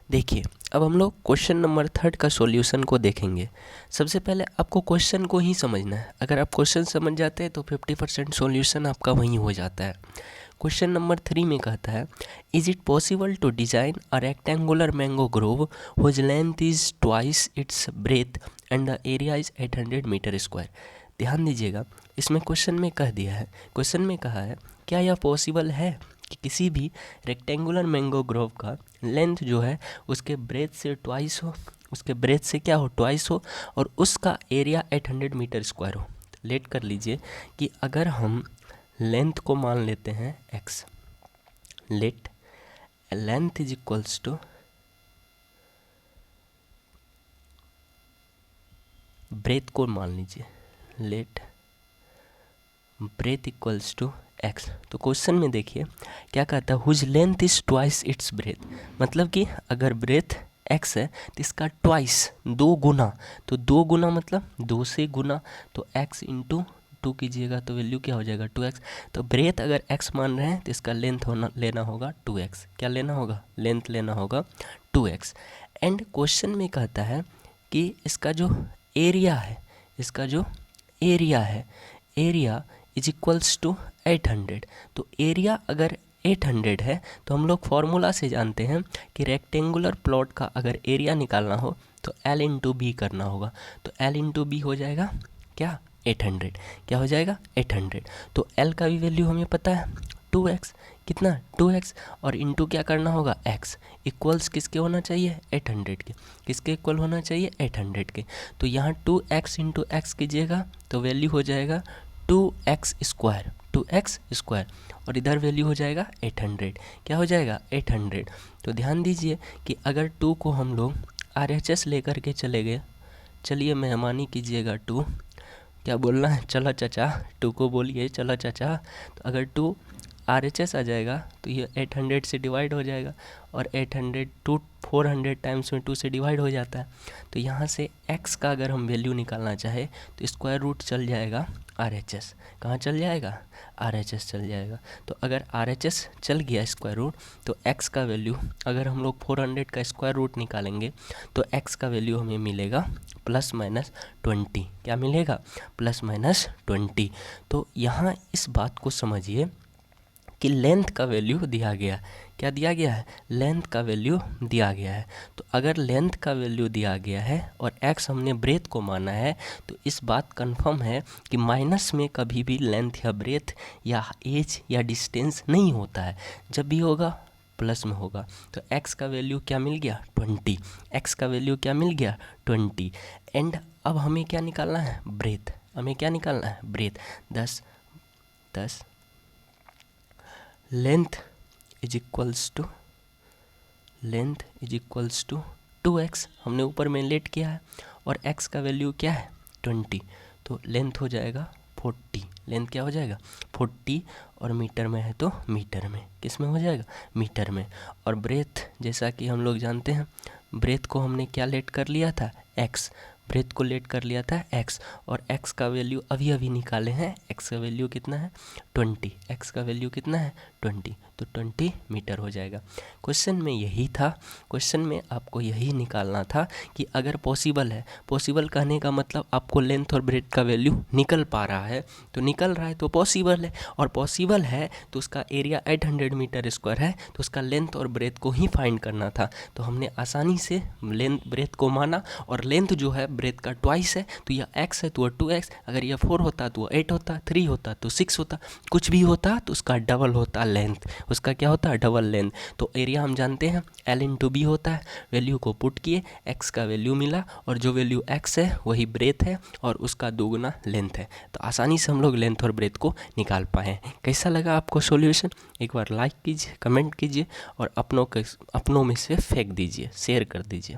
देखिए, अब हम लोग क्वेश्चन नंबर 3 का सॉल्यूशन को देखेंगे। सबसे पहले आपको क्वेश्चन को ही समझना है। अगर आप क्वेश्चन समझ जाते हैं तो 50% सॉल्यूशन आपका वहीं हो जाता है। क्वेश्चन नंबर 3 में कहता है, is it possible to design a rectangular mango grove whose length is twice its breadth and the area is 800 metre square. ध्यान दीजिएगा, इसमें क्वेश्चन में कह दिया है, क्वेश्चन में कहा है क्या यह पॉसिबल है कि किसी भी रेक्टेंगुलर मैंगो ग्रोव का लेंथ जो है उसके ब्रेथ से ट्वाइस हो, उसके ब्रेथ से क्या हो, ट्वाइस हो, और उसका एरिया 800 मीटर स्क्वायर हो। लेट कर लीजिए कि अगर हम लेंथ को मान लेते हैं x, let length is equals to breadth को मान लीजिए, let breadth equals to x। तो क्वेश्चन में देखिए क्या कहता है, whose length is twice its breadth, मतलब कि अगर ब्रेथ x है तो इसका ट्वाइस, दो गुना, तो दो गुना मतलब दो से गुना, तो x इंटू टू कीजिएगा तो वैल्यू क्या हो जाएगा 2x। तो ब्रेथ अगर x मान रहे हैं तो इसका लेंथ लेना होगा 2x। क्या लेना होगा, लेंथ लेना होगा 2x। एंड क्वेश्चन में कहता है कि इसका जो एरिया है, इसका जो एरिया है, एरिया इज इक्वल्स टू 800। तो एरिया अगर 800 है तो हम लोग फॉर्मूला से जानते हैं कि रेक्टेंगुलर प्लॉट का अगर एरिया निकालना हो तो L इंटू बी करना होगा। तो L इंटू बी हो जाएगा क्या, 800। क्या हो जाएगा 800। तो L का भी वैल्यू हमें पता है 2x, कितना 2x, और इंटू क्या करना होगा x, इक्वल्स किसके होना चाहिए 800 के, किसके इक्वल होना चाहिए 800 के। तो यहाँ 2x इंटू एक्स कीजिएगा तो वैल्यू हो जाएगा 2x स्क्वायर, 2x स्क्वायर, और इधर वैल्यू हो जाएगा 800। क्या हो जाएगा 800। तो ध्यान दीजिए कि अगर 2 को हम लोग RHS लेकर के चले गए, चलिए मेहरबानी कीजिएगा 2, क्या बोलना है, चला चाचा, 2 को बोलिए चला चाचा। तो अगर 2 RHS आ जाएगा तो ये 800 से डिवाइड हो जाएगा, और 800 टू 400 टाइम्स में 2 से डिवाइड हो जाता है। तो यहाँ से x का अगर हम वैल्यू निकालना चाहे तो स्क्वायर रूट चल जाएगा RHS। कहाँ चल जाएगा, RHS चल जाएगा। तो अगर RHS चल गया स्क्वायर रूट तो x का वैल्यू अगर हम लोग 400 का स्क्वायर रूट निकालेंगे तो x का वैल्यू हमें मिलेगा +-20। क्या मिलेगा, +-20। तो यहाँ इस बात को समझिए कि लेंथ का वैल्यू दिया गया, क्या दिया गया है, लेंथ का वैल्यू दिया गया है। तो अगर लेंथ का वैल्यू दिया गया है और x हमने ब्रेथ को माना है तो इस बात कंफर्म है कि माइनस में कभी भी लेंथ या ब्रेथ या एज या डिस्टेंस नहीं होता है, जब भी होगा प्लस में होगा। तो x का वैल्यू क्या मिल गया 20, x का वैल्यू क्या मिल गया 20। एंड अब हमें क्या निकालना है, ब्रेथ, हमें क्या निकालना है, breadth. 10 length is equals to, length is equals to 2x, हमने ऊपर में लेट किया है, और x का वैल्यू क्या है 20। तो लेंथ हो जाएगा 40, लेंथ क्या हो जाएगा 40, और मीटर में है तो मीटर में, किस में हो जाएगा, मीटर में। और ब्रेथ जैसा कि हम लोग जानते हैं, ब्रेथ को हमने क्या लेट कर लिया था x, ब्रेथ को लेट कर लिया था x, और x का वैल्यू अभी अभी निकाले हैं, x का वैल्यू कितना है 20, x का वैल्यू कितना है 20, तो 20 मीटर हो जाएगा। क्वेश्चन में यही था, क्वेश्चन में आपको यही निकालना था कि अगर पॉसिबल है, पॉसिबल कहने का मतलब आपको लेंथ और ब्रेथ का वैल्यू निकल पा रहा है, तो निकल रहा है तो पॉसिबल है, और पॉसिबल है तो उसका एरिया 800 मीटर स्क्वायर है, तो उसका लेंथ और ब्रेथ को ही फाइंड करना था। तो हमने आसानी से लेंथ ब्रेथ को माना, और लेंथ जो है ब्रेथ का ट्वाइस है, तो यह x है तो वह 2x, अगर यह 4 होता तो वह 8 होता, 3 होता तो 6 होता, कुछ भी होता तो उसका डबल होता लेंथ, उसका क्या होता है डबल लेंथ। तो एरिया हम जानते हैं L इंटू बी होता है, वैल्यू को पुट किए, x का वैल्यू मिला, और जो वैल्यू x है वही ब्रेथ है, और उसका दोगुना लेंथ है। तो आसानी से हम लोग लेंथ और ब्रेथ को निकाल पाए हैं। कैसा लगा आपको सॉल्यूशन, एक बार लाइक कीजिए, कमेंट कीजिए, और अपनों में से फेंक दीजिए, शेयर कर दीजिए।